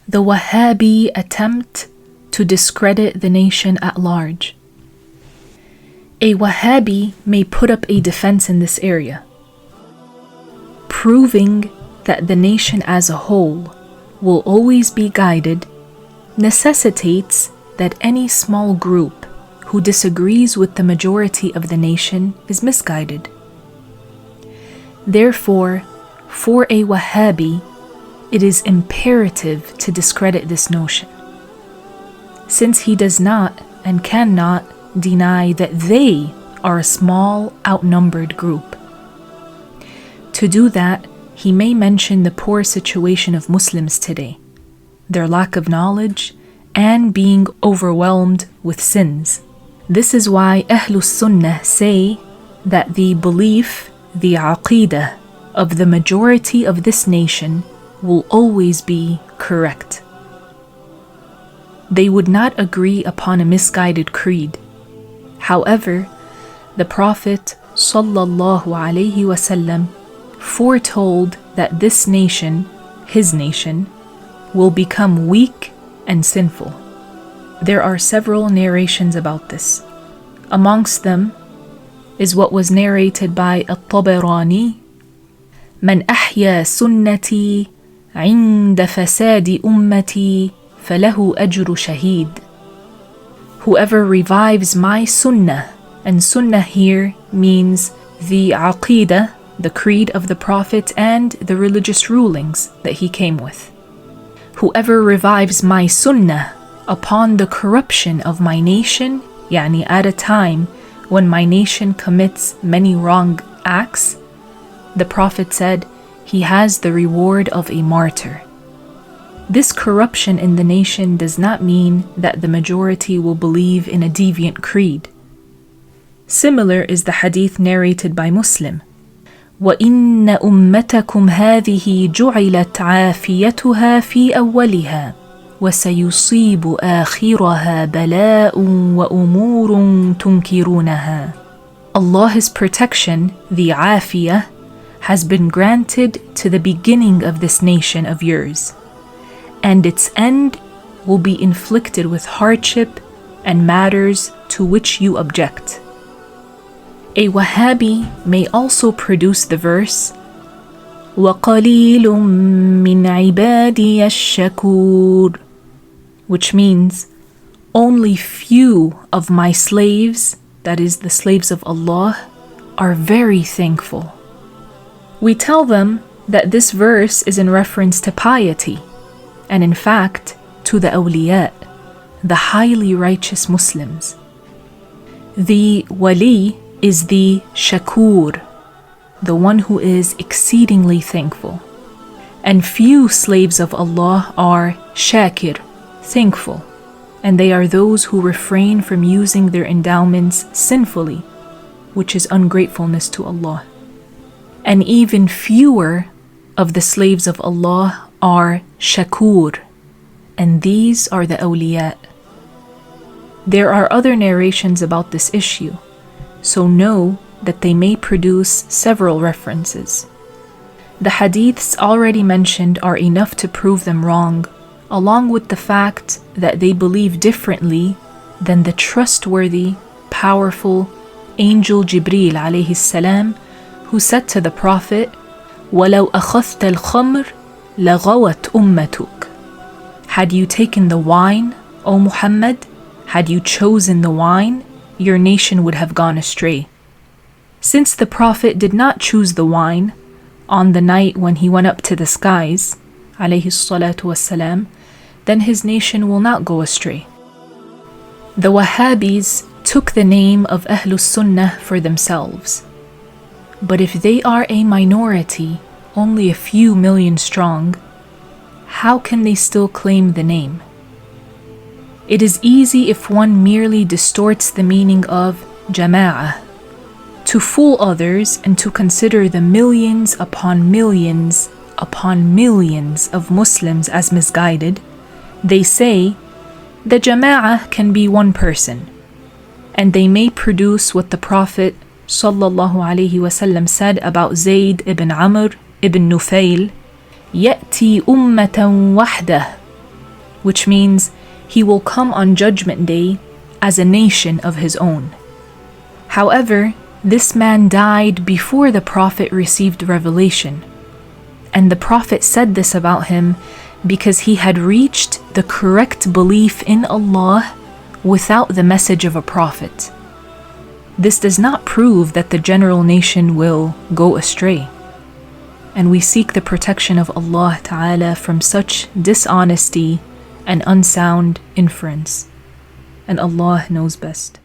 The Wahhabiyy attempt to discredit the nation at large. A Wahhabiyy may put up a defense in this area, proving that the nation as a whole will always be guided necessitates that any small group who disagrees with the majority of the nation is misguided. Therefore, for a Wahhabiyy, it is imperative to discredit this notion, since he does not and cannot deny that they are a small, outnumbered group. To do that, he may mention the poor situation of Muslims today, their lack of knowledge, and being overwhelmed with sins. This is why Ahlu-s-Sunnah say that the belief, the ḥaqidah of the majority of this nation will always be correct. They would not agree upon a misguided creed. However, the Prophet ﷺ foretold that this nation, his nation, will become weak and sinful. There are several narrations about this. Amongst them is what was narrated by At-Tabaraniyy: "Man ahya sunnati عند فساد أمتي فله أجر شهيد." Whoever revives my sunnah, and sunnah here means the ḥaqidah, the creed of the Prophet and the religious rulings that he came with. Whoever revives my sunnah upon the corruption of my nation, yani at a time when my nation commits many wrong acts, the Prophet said, he has the reward of a martyr. This corruption in the nation does not mean that the majority will believe in a deviant creed. Similar is the hadith narrated by Muslim: وَإِنَّ أُمَّتَكُمْ هَذِهِ جُعِلَتْ عَافِيَتُهَا فِي أَوَّلِهَا وَسَيُصِيبُ آخِرَهَا بَلَاءٌ وَأُمُورٌ تُنْكِرُونَهَا. Allah's protection, the afiyah, has been granted to the beginning of this nation of yours, and its end will be inflicted with hardship and matters to which you object. A Wahhabiyy may also produce the verse وَقَلِيلٌ مِّنْ عِبَادِيَ الشَّكُورِ, which means only few of my slaves, that is the slaves of Allah, are very thankful. We tell them that this verse is in reference to piety, and in fact to the awliya, the highly righteous Muslims. The wali is the shakur, the one who is exceedingly thankful. And few slaves of Allah are shakir, thankful, and they are those who refrain from using their endowments sinfully, which is ungratefulness to Allah. And even fewer of the slaves of Allah are shakur, and these are the awliya. There are other narrations about this issue, so know that they may produce several references. The hadiths already mentioned are enough to prove them wrong, along with the fact that they believe differently than the trustworthy, powerful angel Jibreel alayhi salam, who said to the Prophet, وَلَوْ أَخَذْتَ الْخَمْرِ لَغَوَتْ أُمَّتُكَ. Had you taken the wine, O Muhammad, had you chosen the wine, your nation would have gone astray. Since the Prophet did not choose the wine on the night when he went up to the skies, alayhi salatu wassalam, then his nation will not go astray. The Wahhabiyys took the name of Ahlu-s-Sunnah for themselves. But if they are a minority, only a few million strong, how can they still claim the name? It is easy if one merely distorts the meaning of jama'ah, to fool others and to consider the millions upon millions upon millions of Muslims as misguided. They say the jama'ah can be one person, and they may produce what the Prophet ﷺ said about Zayd ibn Amr ibn Nufayl: يأتي أمة وحده which means he will come on Judgment Day as a nation of his own. However, this man died before the Prophet received revelation, and the Prophet said this about him because he had reached the correct belief in Allah without the message of a prophet. This does not prove that the general nation will go astray, and we seek the protection of Allah Ta'ala from such dishonesty and unsound inference, and Allah knows best.